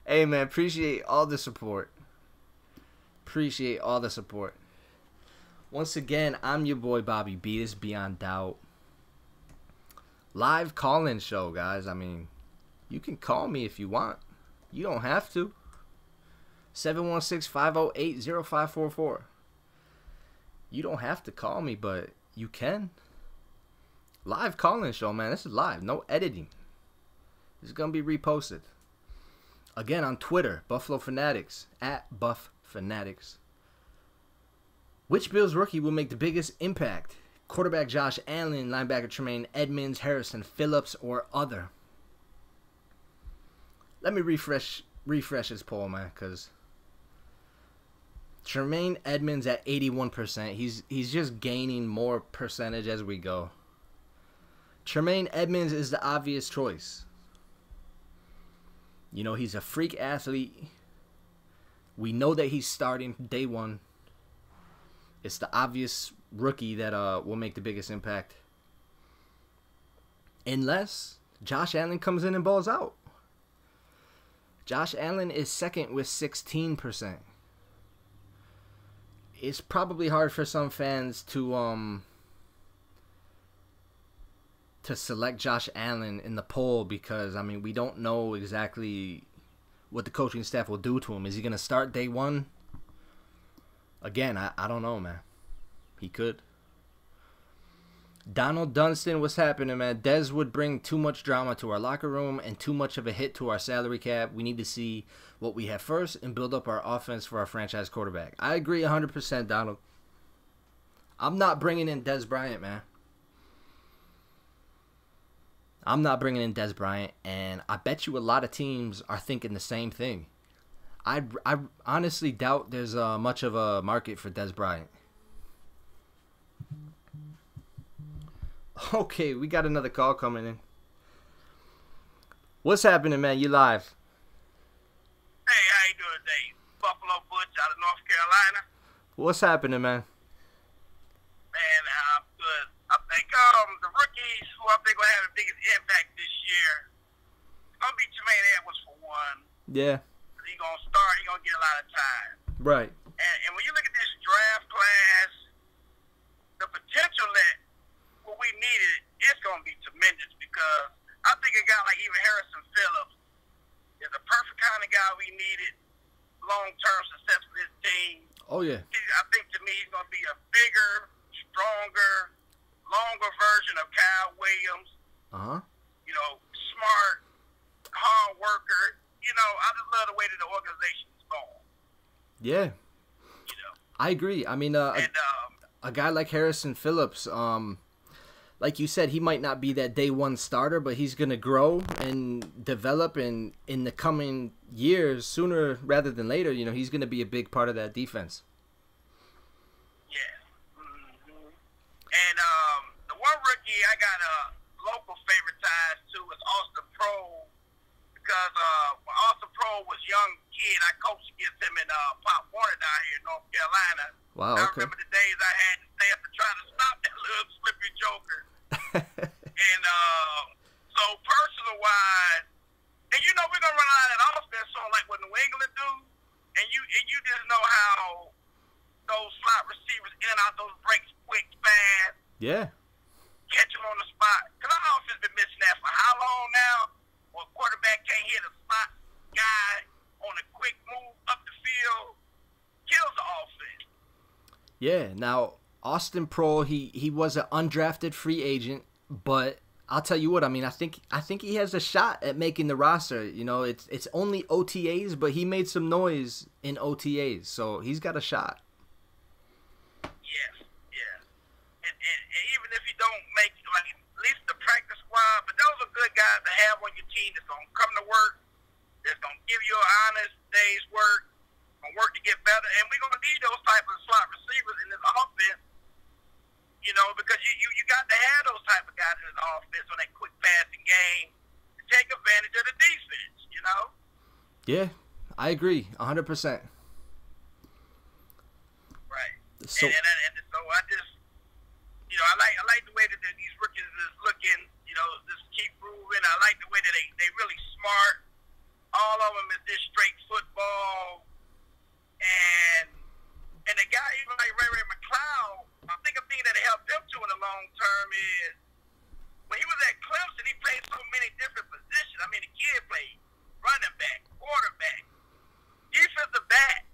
Hey, man, appreciate all the support. Once again, I'm your boy Bobby B. This is Beyond Doubt. Live call-in show, guys. I mean, you can call me if you want. You don't have to. 716-508-0544. You don't have to call me, but you can. Live call-in show, man. This is live. No editing. This is going to be reposted. Again, on Twitter, Buffalo Fanatics, @BuffFanatics. Which Bills rookie will make the biggest impact? Quarterback Josh Allen, linebacker Tremaine Edmunds, Harrison Phillips, or other? Let me refresh this poll, man, because Tremaine Edmunds at 81%. He's just gaining more percentage as we go. Tremaine Edmunds is the obvious choice. You know, he's a freak athlete. We know that he's starting day one. It's the obvious rookie that will make the biggest impact. Unless Josh Allen comes in and balls out. Josh Allen is second with 16%. It's probably hard for some fans to select Josh Allen in the poll because, I mean, we don't know exactly what the coaching staff will do to him. Is he going to start day one? Again, I don't know, man. He could. Donald Dunstan, what's happening, man? Dez would bring too much drama to our locker room and too much of a hit to our salary cap. We need to see what we have first and build up our offense for our franchise quarterback. I agree 100%, Donald. I'm not bringing in Dez Bryant, man. I'm not bringing in Dez Bryant, and I bet you a lot of teams are thinking the same thing. I honestly doubt there's much of a market for Dez Bryant. Okay, we got another call coming in. What's happening, man? You live. Hey, how you doing today? Buffalo Butch out of North Carolina. What's happening, man? Man, I'm good. I think the rookies who I think will have the biggest impact this year, it's going to be Tremaine Edmunds for one. Yeah. He's going to start. He's going to get a lot of time. Right. And when you look at this draft class, the potential that what we needed is going to be tremendous because I think a guy like even Harrison Phillips is the perfect kind of guy we needed, long-term success for this team. Oh, yeah. I think to me he's going to be a bigger, stronger, longer version of Kyle Williams. Uh-huh. You know, smart, hard worker. You know, I just love the way that the organization is going. Yeah. You know. I agree. I mean, a guy like Harrison Phillips, like you said, he might not be that day one starter, but he's going to grow and develop, and in the coming years, sooner rather than later, you know, he's going to be a big part of that defense. Yeah. Mm-hmm. And the one rookie I got local favorite ties to is Austin Pro, because when Austin Pro was a young kid, I coached against him in Pop Warner down here in North Carolina. Wow, I okay. remember the days I had to stay up and try to stop that little slippery joker. And so personal-wise, and you know we're going to run out of that offense so like what New England do, and you just know how those slot receivers in and out those breaks quick, fast. Yeah. Catch them on the spot. Because our offense been missing that for how long now? Well, quarterback can't hit a spot guy on a quick move up the field. Kills the offense. Yeah. Now, Austin Proehl, he was an undrafted free agent, but I'll tell you what, I mean, I think he has a shot at making the roster. You know, it's only OTAs, but he made some noise in OTAs, so he's got a shot. Yes, yeah. And even if you don't make like at least the practice squad, but those are good guys to have on your team that's gonna come to work, that's gonna give you an honest day's work, gonna work to get better, and we're gonna need those type of slot receivers in this offense. You know, because you got to have those type of guys in the offense on that quick passing game to take advantage of the defense, you know? Yeah, I agree, 100%. Right. So, and so I just, you know, I like the way that these rookies is looking, you know, just keep moving. I like the way that they really smart. All of them is just straight football. And the guy, even like Ray McCloud, I think a thing that helped him too in the long term is when he was at Clemson, he played so many different positions. I mean, the kid played running back, quarterback, defensive back,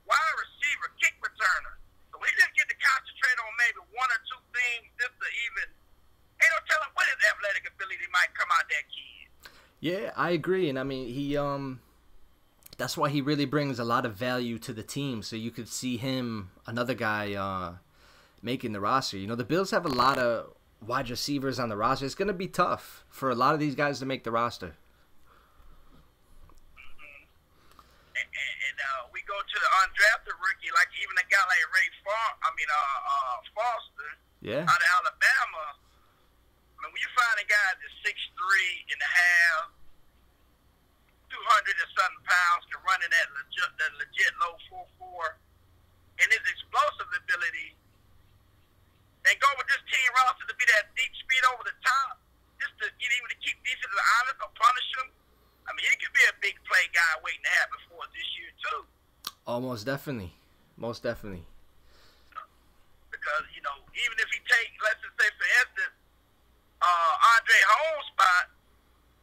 wide receiver, kick returner. So we just get to concentrate on maybe one or two things just to even, ain't no telling what his athletic ability might come out that kid. yeah, I agree, and I mean, he that's why he really brings a lot of value to the team. So you could see him, another guy, making the roster. You know, the Bills have a lot of wide receivers on the roster. It's going to be tough for a lot of these guys to make the roster. Mm-hmm. And we go to the undrafted rookie, like even a guy like Foster, Yeah. out of Alabama. I mean, when you find a guy that's 6'3" and a half, 200 and something pounds, can run in that legit low 4.4. and his explosive ability, and go with this team roster to be that deep speed over the top, just to get him to keep defenses honest or punish him. I mean, he could be a big play guy waiting to happen for us this year, too. Oh, most definitely. Most definitely. Because, you know, even if he take, let's just say, for instance, Andre Holmes' spot,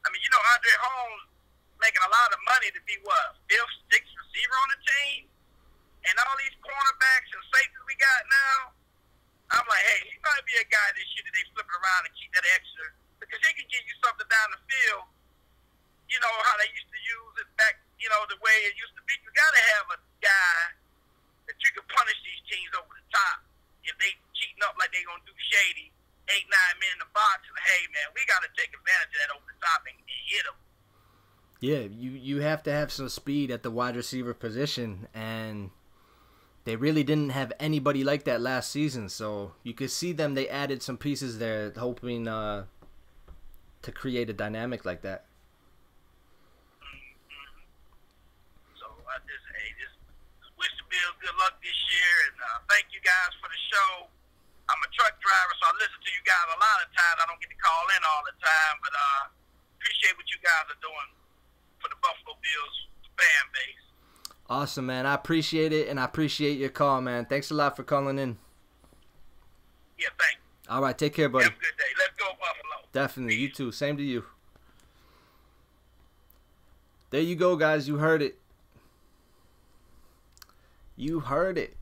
I mean, you know, Andre Holmes making a lot of money to be, what, fifth, sixth receiver on the team? And all these cornerbacks and safeties we got now, I'm like, hey, he might be a guy this year that they flip it around and keep that extra. Because he can give you something down the field, you know, how they used to use it back, you know, the way it used to be. You got to have a guy that you can punish these teams over the top if they cheating up like they going to do shady, 8-9 men in the box. And, hey, man, we got to take advantage of that over the top and hit them. Yeah, you have to have some speed at the wide receiver position, and they really didn't have anybody like that last season. So you could see them, they added some pieces there, hoping to create a dynamic like that. So I just wish the Bills good luck this year, and thank you guys for the show. I'm a truck driver, so I listen to you guys a lot of times. I don't get to call in all the time, but appreciate what you guys are doing for the Buffalo Bills fan base. Awesome, man. I appreciate it, and I appreciate your call, man. Thanks a lot for calling in. Yeah, thanks. All right, take care, buddy. Have a good day. Let's go, Buffalo. Definitely. You too. Same to you. There you go, guys. You heard it. You heard it.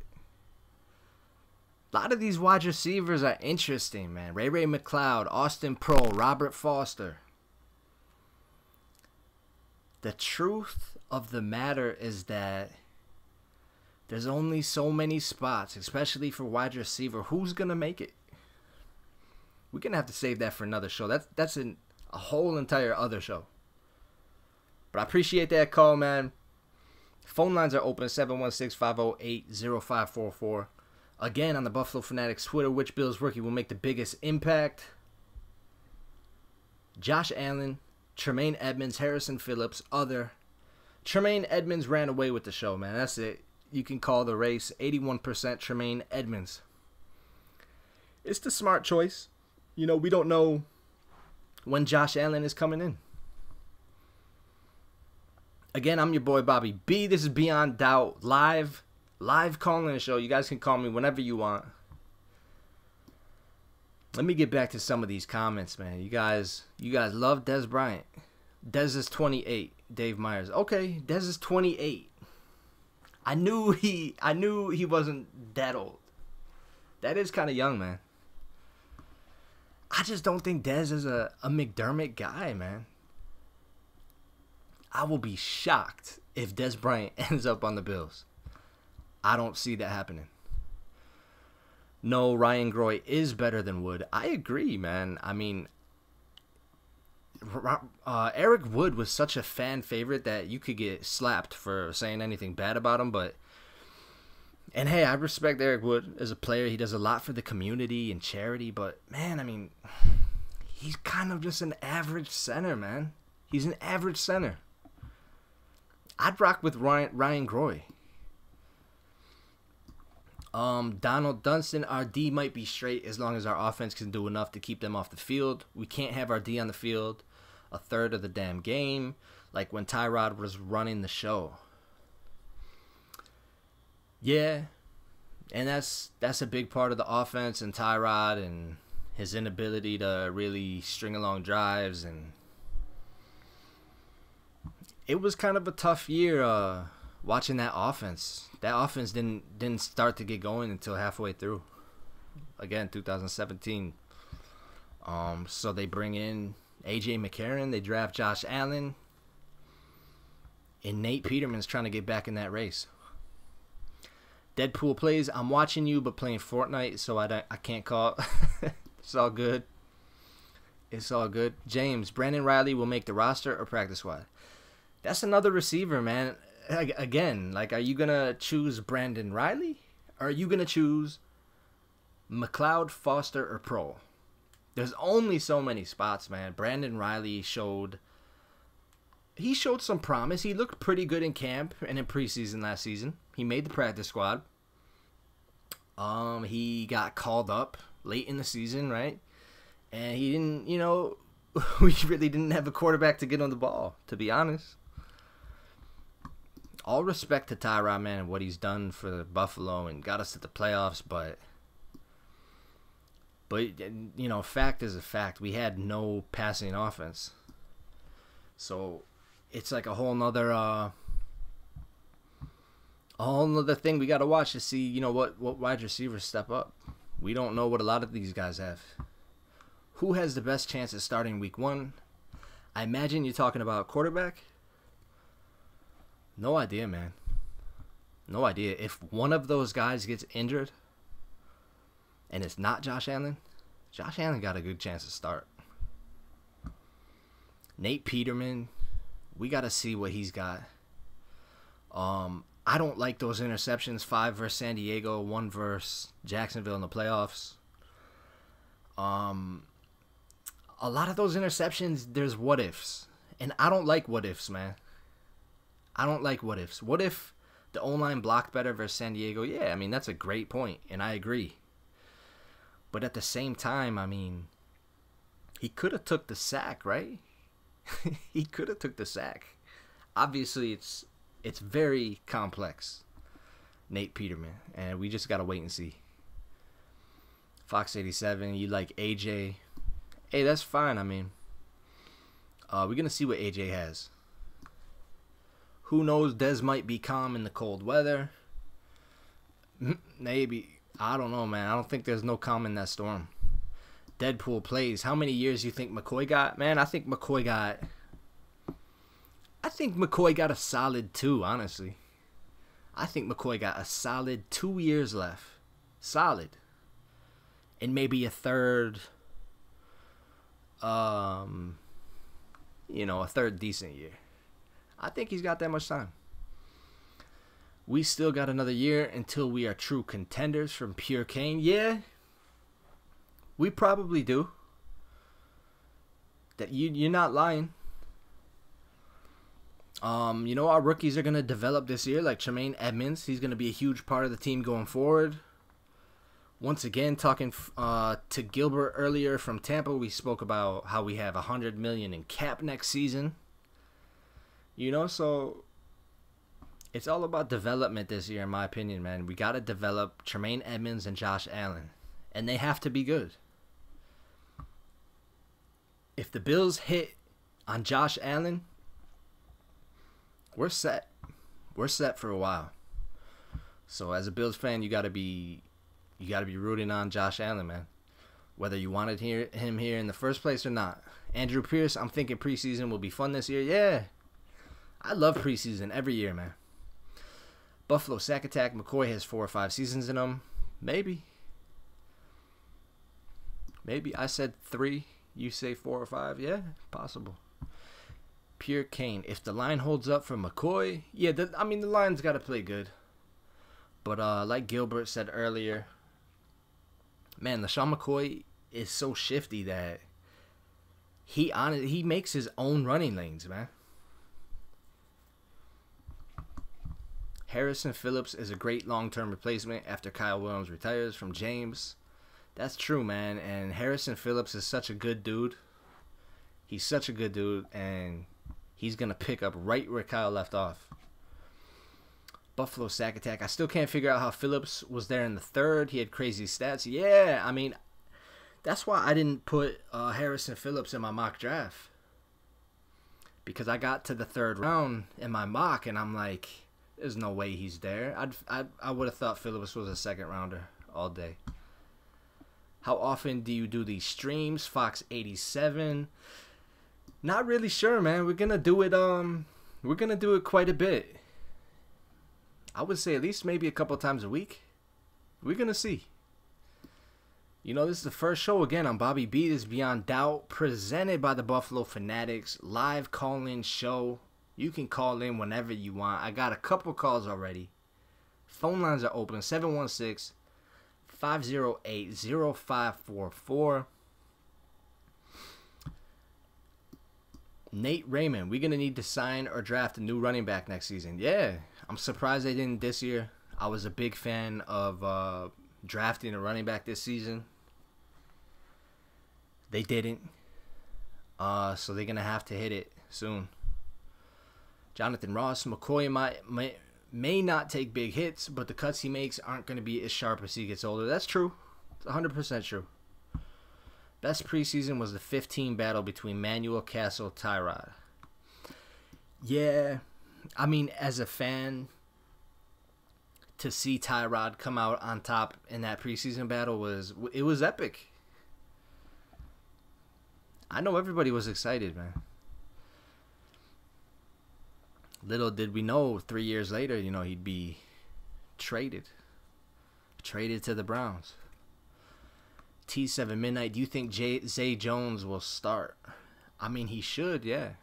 A lot of these wide receivers are interesting, man. Ray McCloud, Austin Pro, Robert Foster. The truth of the matter is that there's only so many spots, especially for wide receiver. Who's going to make it? We're going to have to save that for another show. That's a whole entire other show. But I appreciate that call, man. Phone lines are open, 716-508-0544. Again, on the Buffalo Fanatics Twitter, which Bills rookie will make the biggest impact? Josh Allen, Tremaine Edmunds, Harrison Phillips, other. Tremaine Edmunds ran away with the show, man. That's it. You can call the race. 81% Tremaine Edmunds. It's the smart choice. You know, we don't know when Josh Allen is coming in. Again, I'm your boy Bobby B. This is Beyond Doubt live calling the show. You guys can call me whenever you want. Let me get back to some of these comments, man. You guys love Dez Bryant. Dez is 28. Dave Myers. Okay, Dez is 28. I knew he wasn't that old. That is kind of young, man. I just don't think Dez is a McDermott guy, man. I will be shocked if Dez Bryant ends up on the Bills. I don't see that happening. No, Ryan Groy is better than Wood. I agree, man. I mean, Eric Wood was such a fan favorite that you could get slapped for saying anything bad about him. And hey, I respect Eric Wood as a player. He does a lot for the community and charity. But, man, I mean, he's kind of just an average center, man. He's an average center. I'd rock with Ryan Groy. Donald Dunston, our D might be straight as long as our offense can do enough to keep them off the field. We can't have our D on the field a third of the damn game, like when Tyrod was running the show. Yeah, and that's a big part of the offense, and Tyrod and his inability to really string along drives, and it was kind of a tough year watching that offense. That offense didn't start to get going until halfway through. Again, 2017. So they bring in AJ McCarron. They draft Josh Allen. And Nate Peterman's trying to get back in that race. Deadpool plays, I'm watching you, but playing Fortnite, so I can't call. It's all good. It's all good. James, Brandon Riley will make the roster or practice squad. That's another receiver, man. Again, like, are you going to choose Brandon Riley? Or are you going to choose McCloud, Foster, or Pro? There's only so many spots, man. Brandon Riley showed some promise. He looked pretty good in camp and in preseason last season. He made the practice squad. He got called up late in the season, right? And he didn't, we really didn't have a quarterback to get on the ball, to be honest. All respect to Tyrod, man, and what he's done for Buffalo and got us to the playoffs, but fact is a fact. We had no passing offense. So it's like a whole nother thing we got to watch to see, what wide receivers step up. We don't know what a lot of these guys have. Who has the best chance of starting week 1? I imagine you're talking about quarterback. No idea, man. No idea. If one of those guys gets injured and it's not Josh Allen got a good chance to start. Nate Peterman, we got to see what he's got. I don't like those interceptions, 5 versus San Diego, 1 versus Jacksonville in the playoffs. A lot of those interceptions, there's what-ifs. And I don't like what-ifs, man. I don't like what-ifs. What if the O-line blocked better versus San Diego? Yeah, I mean, that's a great point, and I agree. But at the same time, I mean, he could have took the sack, right? He could have took the sack. Obviously, it's very complex, Nate Peterman, and we just got to wait and see. Fox 87, you like AJ. Hey, that's fine. I mean, we're going to see what AJ has. Who knows? Dez might be calm in the cold weather. Maybe. I don't know, man. I don't think there's no calm in that storm. Deadpool plays. How many years you think McCoy got? Man, I think McCoy got a solid 2, honestly. I think McCoy got a solid 2 years left. Solid. And maybe a third, a third decent year. I think he's got that much time. We still got another year until we are true contenders from Pure Kane. Yeah, we probably do. That you're not lying. Our rookies are going to develop this year, like Tremaine Edmunds. He's going to be a huge part of the team going forward. Once again, talking to Gilbert earlier from Tampa, we spoke about how we have $100 million in cap next season. So it's all about development this year, in my opinion, man. We got to develop Tremaine Edmunds and Josh Allen, and they have to be good. If the Bills hit on Josh Allen, we're set. We're set for a while. So as a Bills fan, you got to be rooting on Josh Allen, man. Whether you wanted him here in the first place or not. Andrew Pierce, I'm thinking preseason will be fun this year. Yeah. I love preseason every year, man. Buffalo Sack Attack. McCoy has 4 or 5 seasons in him. Maybe. I said 3. You say 4 or 5. Yeah, possible. Pure Kane. If the line holds up for McCoy, yeah, the line's got to play good. But like Gilbert said earlier, man, LaShawn McCoy is so shifty that he makes his own running lanes, man. Harrison Phillips is a great long-term replacement after Kyle Williams retires from James. That's true, man. And Harrison Phillips is such a good dude. He's such a good dude, and he's going to pick up right where Kyle left off. Buffalo Sack Attack. I still can't figure out how Phillips was there in the third. He had crazy stats. Yeah, I mean, that's why I didn't put Harrison Phillips in my mock draft. Because I got to the third round in my mock, and I'm like, there's no way he's there. I would have thought Phillips was a second rounder all day. How often do you do these streams? Fox 87. Not really sure, man. We're gonna do it. We're gonna do it quite a bit. I would say at least maybe a couple times a week. We're gonna see. This is the first show again on Bobby B. This is Beyond Doubt, presented by the Buffalo Fanatics. Live call-in show. You can call in whenever you want. I got a couple calls already. Phone lines are open. 716-508-0544. Nate Raymond, we're going to need to sign or draft a new running back next season. Yeah, I'm surprised they didn't this year. I was a big fan of drafting a running back this season. They didn't. So they're going to have to hit it soon. Jonathan Ross, McCoy may not take big hits, but the cuts he makes aren't going to be as sharp as he gets older. That's true. It's 100% true. Best preseason was the 15 battle between Manuel, Castle, Tyrod. Yeah, I mean, as a fan, to see Tyrod come out on top in that preseason battle was epic. I know everybody was excited, man. Little did we know 3 years later, he'd be traded to the Browns. T7 Midnight, do you think Zay Jones will start? I mean, he should, yeah.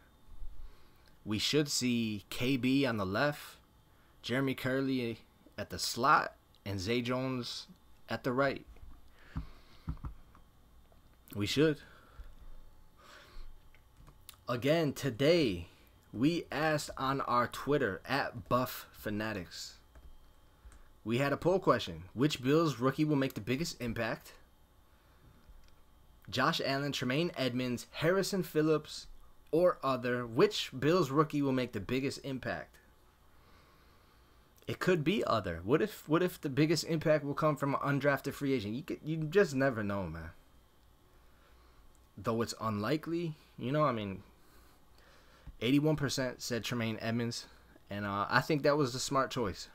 We should see KB on the left, Jeremy Curley at the slot, and Zay Jones at the right. We should. Again, today, we asked on our Twitter, @BuffFanatics. We had a poll question. Which Bills rookie will make the biggest impact? Josh Allen, Tremaine Edmunds, Harrison Phillips, or other. Which Bills rookie will make the biggest impact? It could be other. What if the biggest impact will come from an undrafted free agent? You just never know, man. Though it's unlikely, 81% said Tremaine Edmunds, and I think that was the smart choice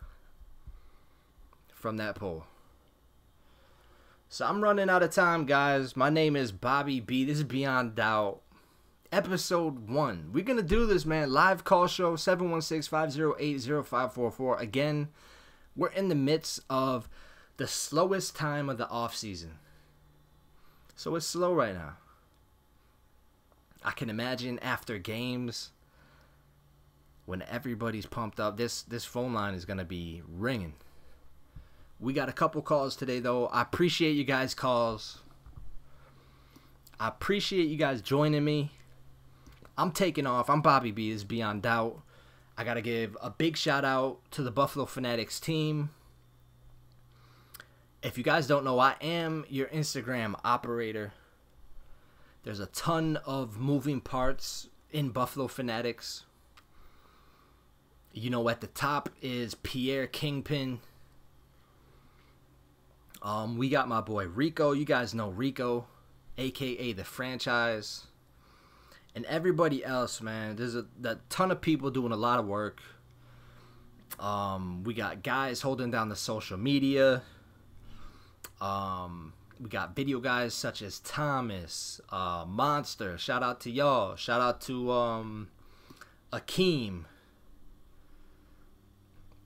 from that poll. So I'm running out of time, guys. My name is Bobby B. This is Beyond Doubt, episode 1. We're going to do this, man. Live call show, 716-508-0544. Again, we're in the midst of the slowest time of the offseason. So it's slow right now. I can imagine after games, when everybody's pumped up, this phone line is going to be ringing. We got a couple calls today, though. I appreciate you guys' calls. I appreciate you guys joining me. I'm taking off. I'm Bobby B. This is Beyond Doubt. I got to give a big shout out to the Buffalo Fanatics team. If you guys don't know, I am your Instagram operator. There's a ton of moving parts in Buffalo Fanatics. At the top is Pierre Kingpin. We got my boy Rico. You guys know Rico, a.k.a. The Franchise. And everybody else, man. There's a ton of people doing a lot of work. We got guys holding down the social media. We got video guys such as Thomas, Monster. Shout out to y'all. Shout out to Akeem.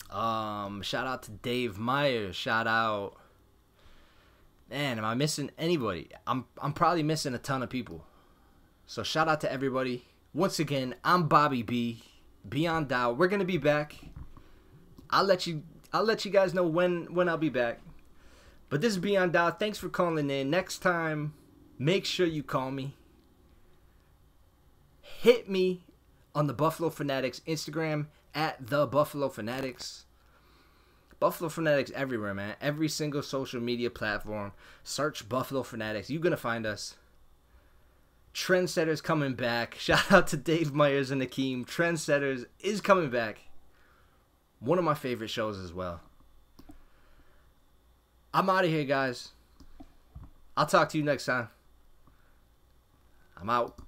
Shout out to Dave Myers. Shout out. Man, am I missing anybody? I'm probably missing a ton of people. So shout out to everybody. Once again, I'm Bobby B. Beyond Doubt. We're gonna be back. I'll let you guys know when I'll be back. But this is Beyond Doubt. Thanks for calling in. Next time, make sure you call me. Hit me on the Buffalo Fanatics Instagram @TheBuffaloFanatics. Buffalo Fanatics everywhere, man. Every single social media platform. Search Buffalo Fanatics. You're going to find us. Trendsetters coming back. Shout out to Dave Myers and Akeem. Trendsetters is coming back. One of my favorite shows as well. I'm out of here, guys. I'll talk to you next time. I'm out.